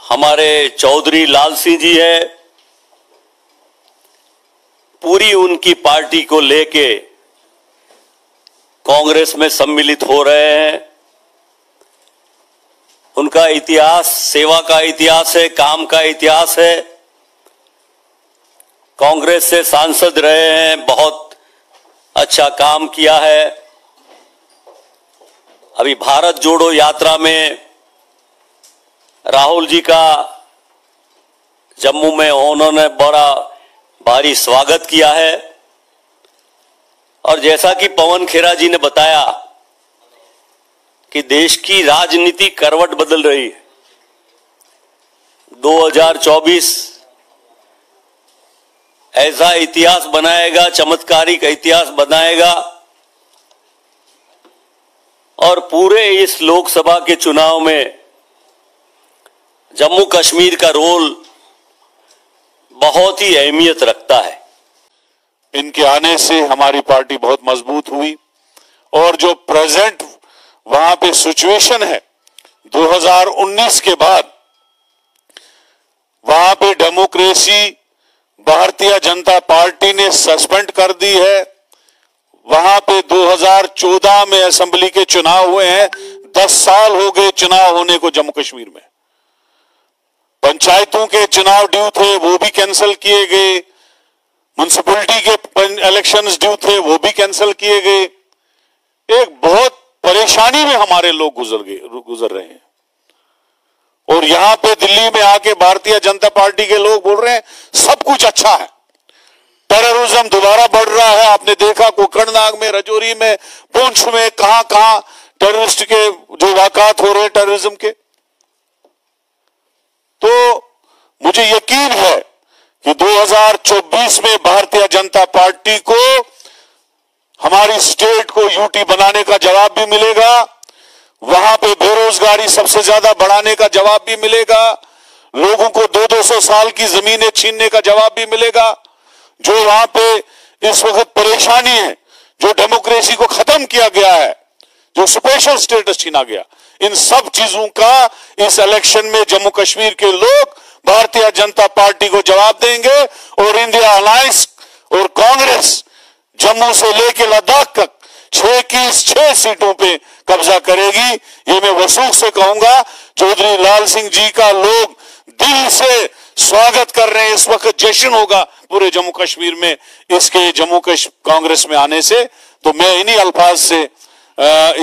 हमारे चौधरी लाल सिंह जी है, पूरी उनकी पार्टी को लेके कांग्रेस में सम्मिलित हो रहे हैं। उनका इतिहास सेवा का इतिहास है, काम का इतिहास है। कांग्रेस से सांसद रहे हैं, बहुत अच्छा काम किया है। अभी भारत जोड़ो यात्रा में राहुल जी का जम्मू में उन्होंने बड़ा भारी स्वागत किया है। और जैसा कि पवन खेरा जी ने बताया कि देश की राजनीति करवट बदल रही है। 2024 ऐसा इतिहास बनाएगा, चमत्कारिक इतिहास बनाएगा और पूरे इस लोकसभा के चुनाव में जम्मू कश्मीर का रोल बहुत ही अहमियत रखता है। इनके आने से हमारी पार्टी बहुत मजबूत हुई और जो प्रेजेंट वहां पे सिचुएशन है 2019 के बाद, वहां पे डेमोक्रेसी भारतीय जनता पार्टी ने सस्पेंड कर दी है। वहां पे 2014 में असेंबली के चुनाव हुए हैं, 10 साल हो गए चुनाव होने को जम्मू कश्मीर में। पंचायतों के चुनाव ड्यू थे, वो भी कैंसिल किए गए। म्युनिसिपैलिटी के इलेक्शंस ड्यू थे, वो भी कैंसिल किए गए। एक बहुत परेशानी में हमारे लोग गुजर रहे हैं। और यहां पे दिल्ली में आके भारतीय जनता पार्टी के लोग बोल रहे हैं सब कुछ अच्छा है। टेररिज्म दोबारा बढ़ रहा है। आपने देखा कोकरनाग में, रजौरी में, पुंछ में, कहां कहां टेररिस्ट के जो वाकयात हो रहे हैं टेररिज्म के। तो मुझे यकीन है कि 2024 में भारतीय जनता पार्टी को हमारी स्टेट को यूटी बनाने का जवाब भी मिलेगा। वहां पे बेरोजगारी सबसे ज्यादा बढ़ाने का जवाब भी मिलेगा। लोगों को 200-200 साल की जमीनें छीनने का जवाब भी मिलेगा। जो वहां पे इस वक्त परेशानी है, जो डेमोक्रेसी को खत्म किया गया है, जो स्पेशल स्टेटस छीना गया, इन सब चीजों का इस इलेक्शन में जम्मू कश्मीर के लोग भारतीय जनता पार्टी को जवाब देंगे। और इंडिया अलायंस और कांग्रेस जम्मू से लेकर लद्दाख तक 6 की 6 सीटों पे कब्जा करेगी। ये मैं वसूख से कहूंगा। चौधरी लाल सिंह जी का लोग दिल से स्वागत कर रहे हैं। इस वक्त जश्न होगा पूरे जम्मू कश्मीर में इसके जम्मू कांग्रेस में आने से। तो मैं इन्हीं अल्फाज से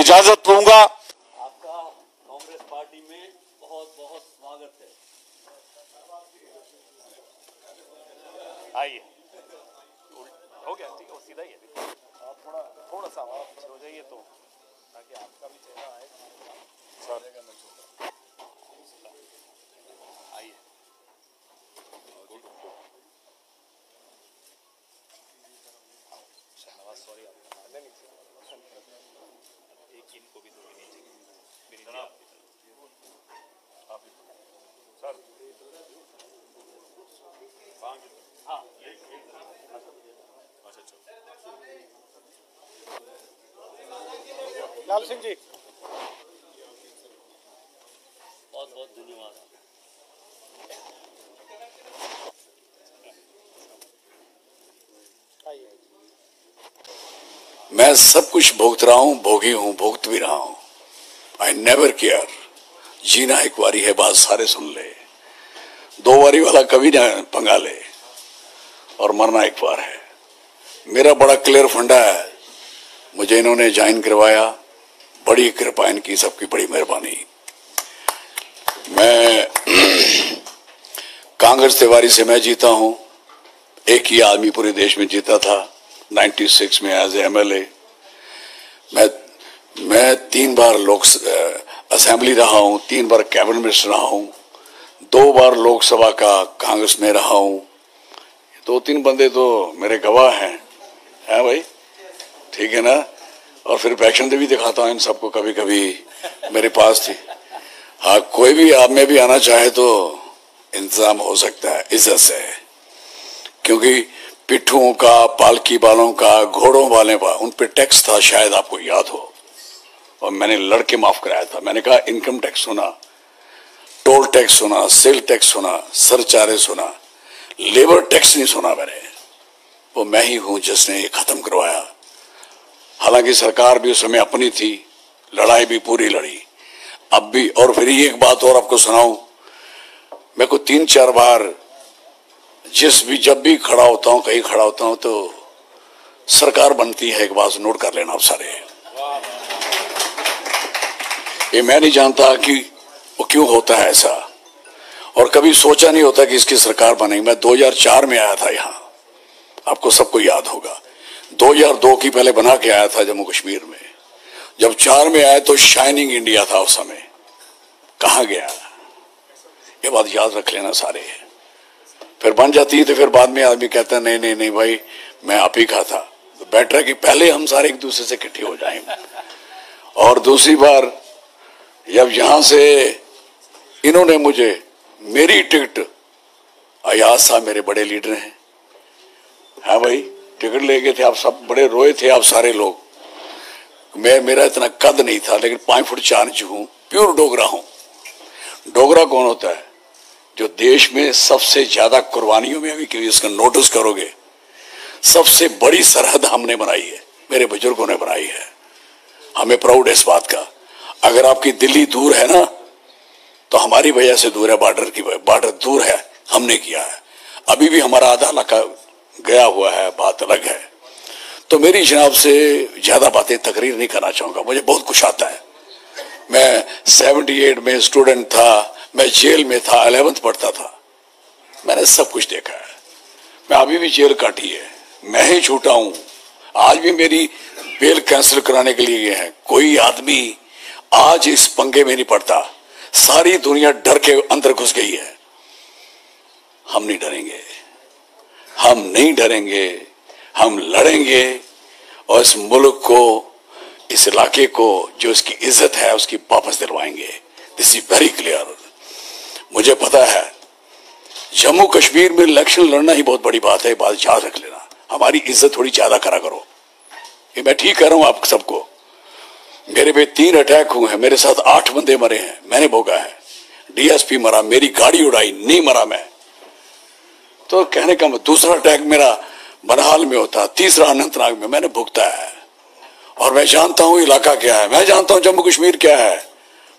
इजाजत लूंगा। आपका कांग्रेस पार्टी में बहुत बहुत स्वागत है। आइए, हो गया, ठीक है, सीधा ही है। आप थोड़ा सा आप पीछे हो जाइए तो ताकि आपका भी चेहरा आए। सर आइए। धन्यवाद। सॉरी एक इनको भी थोड़ी नीचे आप सर हाँ अच्छा लाल सिंह जी बहुत बहुत धन्यवाद। मैं सब कुछ भुगत रहा हूं, भोगी हूं, भुगत भी रहा हूं। I never care. जीना एक बारी है, बात सारे सुन ले। 2 बारी वाला कभी ना पंगा ले। और मरना एक बार है। मेरा बड़ा क्लियर फंडा है। मुझे इन्होंने ज्वाइन करवाया, बड़ी कृपा इनकी, सबकी बड़ी मेहरबानी। मैं कांग्रेस तिवारी से मैं जीता हूं। एक ही आदमी पूरे देश में जीता था 96 में एज एमएलए। मैं 3 बार असेंबली रहा हूं, 3 बार कैबिनेट मिनिस्टर रहा हूं, 2 बार लोकसभा का कांग्रेस में रहा हूं। 2-3 बंदे तो मेरे गवाह हैं भाई, ठीक है ना। और फिर पैशन भी दिखाता हूं इन सबको, कभी कभी मेरे पास थी। हाँ, कोई भी आप में भी आना चाहे तो इंतजाम हो सकता है इज्जत से, क्योंकि पिट्ठुओं का, पालकी वालों का, घोड़ों वाले का उन पे टैक्स था, शायद आपको याद हो, और मैंने लड़के माफ कराया था। मैंने कहा इनकम टैक्स होना टोल टैक्स सुना, सेल टैक्स सुना, सरचार्ज सुना, लेबर टैक्स नहीं सुना मैंने। वो मैं ही हूं जिसने ये खत्म करवाया। हालांकि सरकार भी उस समय अपनी थी, लड़ाई भी पूरी लड़ी। अब भी, और फिर ये एक बात और आपको सुनाऊं, मैं को 3-4 बार जब भी खड़ा होता हूं, कहीं खड़ा होता हूं, तो सरकार बनती है। एक बात नोट कर लेना आप सारे, ये मैं नहीं जानता कि वो क्यों होता है ऐसा, और कभी सोचा नहीं होता कि इसकी सरकार बनेगी। मैं 2004 में आया था यहां, आपको सबको याद होगा। 2002 की पहले बना के आया था जम्मू कश्मीर में। जब 4 में आया तो शाइनिंग इंडिया था उस समय, कहां गया? ये बात याद रख लेना सारे। फिर बन जाती है तो फिर बाद में आदमी कहता है नहीं नहीं नहीं भाई, मैं आप ही का था। तो बेटर है कि पहले हम सारे एक दूसरे से इकट्ठे हो जाएं। और दूसरी बार जब यहां से इन्होंने मुझे मेरी टिकट, अयाज साहब मेरे बड़े लीडर हैं, हाँ भाई टिकट ले गए थे, आप सब बड़े रोए थे आप सारे लोग। मेरा इतना कद नहीं था, लेकिन 5 फुट 4 इंच हूं, प्योर डोगरा हूं। डोगरा कौन होता है? जो देश में सबसे ज्यादा कुर्बानियों में, अभी क्योंकि इसका नोटिस करोगे, सबसे बड़ी सरहद हमने बनाई है, मेरे बुजुर्गों ने बनाई है। हमें प्राउड है इस बात का। अगर आपकी दिल्ली दूर है ना, तो हमारी वजह से दूर है, बॉर्डर दूर है, हमने किया है। अभी भी हमारा आधा इलाका गया हुआ है, बात अलग है। तो मेरी जनाब से ज्यादा बातें तकरीर नहीं करना चाहूंगा, मुझे बहुत कुछ आता है। मैं 78 में स्टूडेंट था, मैं जेल में था, 11th पढ़ता था, मैंने सब कुछ देखा है। मैं अभी भी जेल काटी है, मैं ही छूटा हूं। आज भी मेरी बेल कैंसिल कराने के लिए गए हैं। कोई आदमी आज इस पंगे में नहीं पड़ता। सारी दुनिया डर के अंदर घुस गई है। हम नहीं डरेंगे, हम नहीं डरेंगे, हम लड़ेंगे और इस मुल्क को, इस इलाके को, जो इसकी इज्जत है उसकी वापस दिलवाएंगे। This is very clear. मुझे पता है जम्मू कश्मीर में इलेक्शन लड़ना ही बहुत बड़ी बात है, बात याद रख लेना। हमारी इज्जत थोड़ी ज्यादा करा करो, ये मैं ठीक कर रहा हूं आप सबको। मेरे पे 3 अटैक हुए हैं, मेरे साथ 8 बंदे मरे हैं, मैंने भोगा है। डीएसपी मरा, मेरी गाड़ी उड़ाई, नहीं मरा मैं। तो कहने का दूसरा अटैक मेरा बनहाल में होता, तीसरा अनंतनाग में, मैंने भुगता है। और मैं जानता हूं इलाका क्या है, मैं जानता हूं जम्मू कश्मीर क्या है।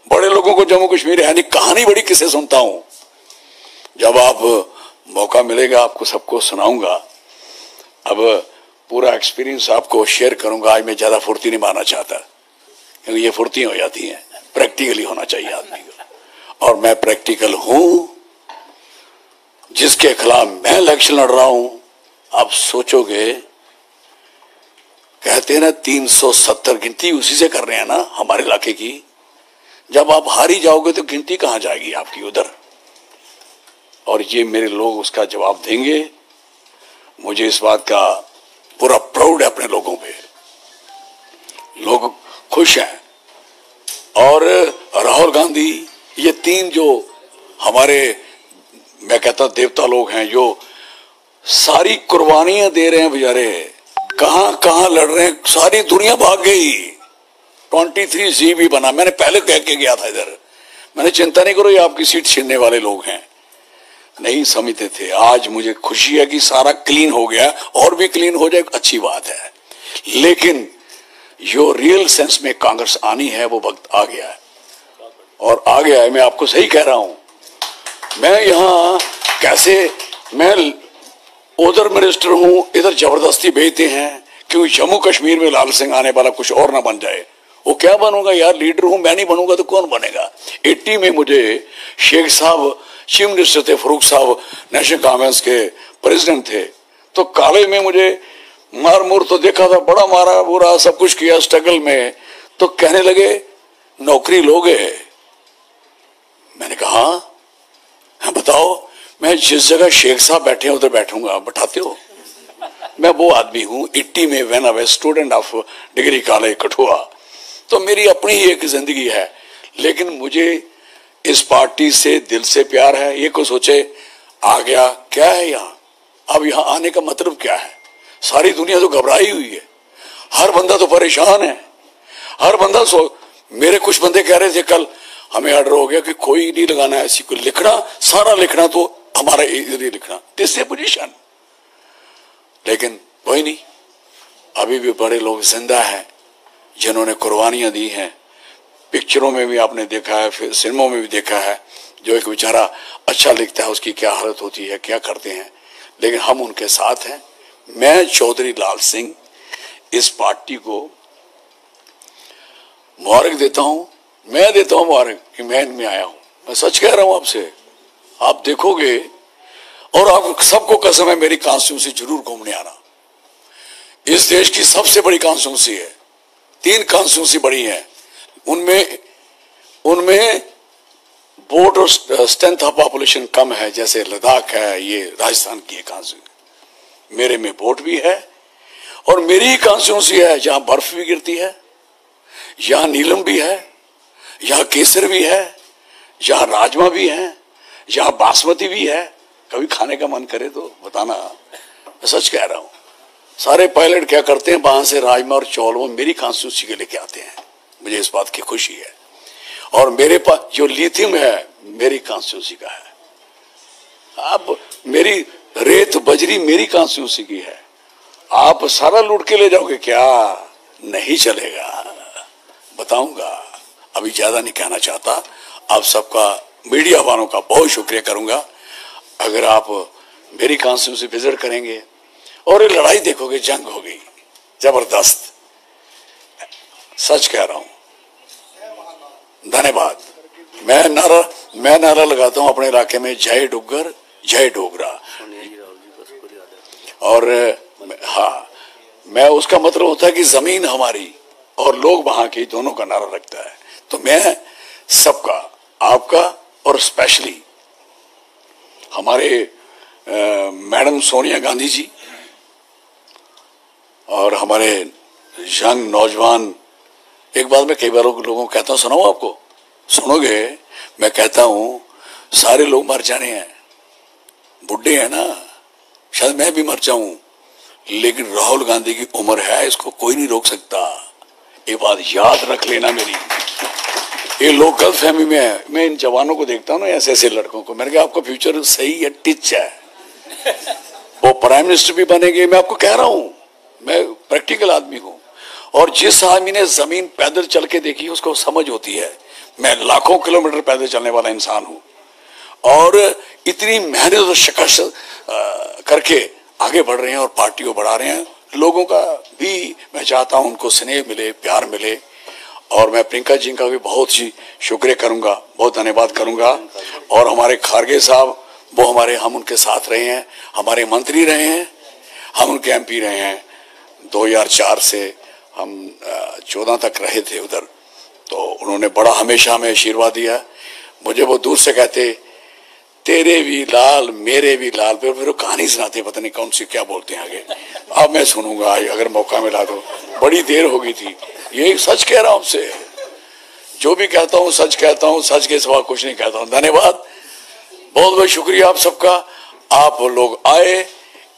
बड़े लोगों को जम्मू कश्मीर है नहीं, कहानी बड़ी किसे सुनता हूं। जब आप मौका मिलेगा आपको सबको सुनाऊंगा। अब पूरा एक्सपीरियंस आपको शेयर करूंगा। आज मैं ज्यादा फुर्ती नहीं मारना चाहता, क्योंकि ये फुर्तियां हो जाती हैं। प्रैक्टिकली होना चाहिए आदमी को, और मैं प्रैक्टिकल हूं। जिसके खिलाफ मैं इलेक्शन लड़ रहा हूं, आप सोचोगे, कहते हैं ना 370 गिनती उसी से कर रहे हैं ना हमारे इलाके की। जब आप हारी जाओगे तो गिनती कहां जाएगी आपकी उधर। और ये मेरे लोग उसका जवाब देंगे। मुझे इस बात का पूरा प्राउड है अपने लोगों पे, लोग खुश हैं। और राहुल गांधी, ये 3 जो हमारे, मैं कहता देवता लोग हैं, जो सारी कुर्बानियां दे रहे हैं बेचारे, कहां कहां लड़ रहे हैं, सारी दुनिया भाग गई। 23 भी बना, मैंने पहले कह के गया था इधर, मैंने चिंता नहीं करो ये आपकी सीट छीनने वाले लोग हैं, नहीं समझते थे। आज मुझे खुशी है कि सारा क्लीन हो गया, और भी क्लीन हो जाए अच्छी बात है। लेकिन जो रियल सेंस में कांग्रेस आनी है वो वक्त आ गया है, और आ गया है। मैं आपको सही कह रहा हूं। मैं यहां कैसे, मैं उधर मिनिस्टर हूं, इधर जबरदस्ती भेजते हैं, क्योंकि जम्मू कश्मीर में लाल सिंह आने वाला कुछ और ना बन जाए। वो क्या बनूंगा यार, लीडर हूं, मैं नहीं बनूंगा तो कौन बनेगा। 80 में मुझे शेख साहब चीफ मिनिस्टर थे, फरूक साहब नेशनल कॉन्फ्रेंस के प्रेसिडेंट थे, तो काले में मुझे मार मुर तो देखा था, बड़ा मारा बुरा सब कुछ किया स्ट्रगल में। तो कहने लगे नौकरी लोगे। मैंने कहा हाँ बताओ, मैं जिस जगह शेख साहब बैठे हैं उधर बैठूंगा, बैठाते हो। मैं वो आदमी हूं। 80 में when I was student of degree college Kathua, तो मेरी अपनी ही एक जिंदगी है। लेकिन मुझे इस पार्टी से दिल से प्यार है। ये को सोचे आ गया क्या है यहाँ, अब यहाँ आने का मतलब क्या है। सारी दुनिया तो घबराई हुई है, हर बंदा तो परेशान है, हर बंदा मेरे कुछ बंदे कह रहे थे कल, हमें ऑर्डर हो गया कि कोई नहीं लगाना ऐसी कोई लिखना, सारा लिखना तो हमारा इधर ही लिखना, दिस पोजीशन। लेकिन कोई नहीं, अभी भी बड़े लोग जिंदा हैं जिन्होंने कुर्बानियां दी हैं। पिक्चरों में भी आपने देखा है, फिर सिनेमा में भी देखा है, जो एक बेचारा अच्छा लिखता है उसकी क्या हालत होती है, क्या करते हैं, लेकिन हम उनके साथ हैं। मैं चौधरी लाल सिंह इस पार्टी को मुबारक देता हूं, मैं देता हूं मुबारक कि मैं इनमें आया हूं। मैं सच कह रहा हूं आपसे, आप देखोगे, और आप सबको कसम है मेरी कॉन्स्टिट्यूंसी जरूर घूमने आना। इस देश की सबसे बड़ी कॉन्स्टिट्यूंसी है, 3 कॉन्स्टिट्यूंसी बड़ी है, उनमें वोट और स्ट्रेंथ ऑफ पॉपुलेशन कम है, जैसे लद्दाख है, ये राजस्थान की कॉन्स्टिट्यूंसी। मेरे में वोट भी है और मेरी ही कॉन्स्टिट्यूंसी है जहां बर्फ भी गिरती है, यहां नीलम भी है, यहां केसर भी है, यहां राजमा भी है, यहां बासमती भी है। कभी खाने का मन करे तो बताना, मैं सच कह रहा हूं। सारे पायलट क्या करते हैं, वहां से राजमा और चौल वो मेरी कॉन्स्टिट्यूंसी के लेके आते हैं, मुझे इस बात की खुशी है। और मेरे पास जो लिथियम है मेरी कॉन्स्टिट्यूंसी का है। अब मेरी रेत बजरी मेरी कॉन्स्टिट्यूंसी की है। आप सारा लूट के ले जाओगे क्या? नहीं चलेगा, बताऊंगा। अभी ज्यादा नहीं कहना चाहता। आप सबका, मीडिया वालों का बहुत शुक्रिया करूंगा। अगर आप मेरी कॉन्स्टिट्यूंसी विजिट करेंगे और ये लड़ाई देखोगे, जंग हो गई जबरदस्त, सच कह रहा हूं। धन्यवाद। मैं नारा लगाता हूं अपने इलाके में, जय डुग्गर जय डोगरा। और हाँ, मैं उसका मतलब होता है कि जमीन हमारी और लोग वहां के, दोनों का नारा रखता है। तो मैं सबका, आपका और स्पेशली हमारे मैडम सोनिया गांधी जी और हमारे यंग नौजवान, एक बात मैं कई बार लोगों को कहता हूं, सुनाऊं आपको? सुनोगे? मैं कहता हूं सारे लोग मर जाने हैं, बुढ़े हैं ना, शायद मैं भी मर जाऊं, लेकिन राहुल गांधी की उम्र है, इसको कोई नहीं रोक सकता। ये बात याद रख लेना मेरी। ये लोग गलत फहमी में है। मैं इन जवानों को देखता हूं ना, ऐसे ऐसे लड़कों को, मैंने कहा आपका फ्यूचर सही है, टिच है, वो प्राइम मिनिस्टर भी बनेंगे। मैं आपको कह रहा हूं, मैं प्रैक्टिकल आदमी हूं, और जिस आदमी ने जमीन पैदल चल के देखी उसको समझ होती है। मैं लाखों किलोमीटर पैदल चलने वाला इंसान हूं, और इतनी मेहनत और शिकस्त करके आगे बढ़ रहे हैं और पार्टी को बढ़ा रहे हैं। लोगों का भी मैं चाहता हूं उनको स्नेह मिले, प्यार मिले, और मैं प्रियंका जी का भी बहुत ही शुक्रिया करूंगा, बहुत धन्यवाद करूंगा। और हमारे खारगे साहब, वो हमारे, हम उनके साथ रहे हैं, हमारे मंत्री रहे हैं, हम उनके MP रहे हैं। 2004 से हम 14 तक रहे थे उधर, तो उन्होंने बड़ा हमेशा हमें आशीर्वाद दिया। मुझे वो दूर से कहते, तेरे भी लाल मेरे भी लाल, फिर वो कहानी सुनाते, पता नहीं कौन सी, क्या बोलते हैं आगे, अब मैं सुनूंगा अगर मौका मिला तो। बड़ी देर हो गई थी, ये सच कह रहा हूं आपसे, जो भी कहता हूं सच कहता हूं, सच के सिवा कुछ नहीं कहता हूं। धन्यवाद, बहुत बहुत शुक्रिया आप सबका। आप लोग आए,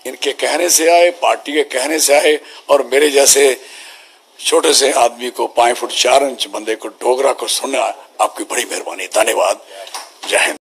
इनके कहने से आए, पार्टी के कहने से आए, और मेरे जैसे छोटे से आदमी को, 5 फुट 4 इंच बंदे को, डोगरा को सुनना, आपकी बड़ी मेहरबानी। धन्यवाद। जय हिंद।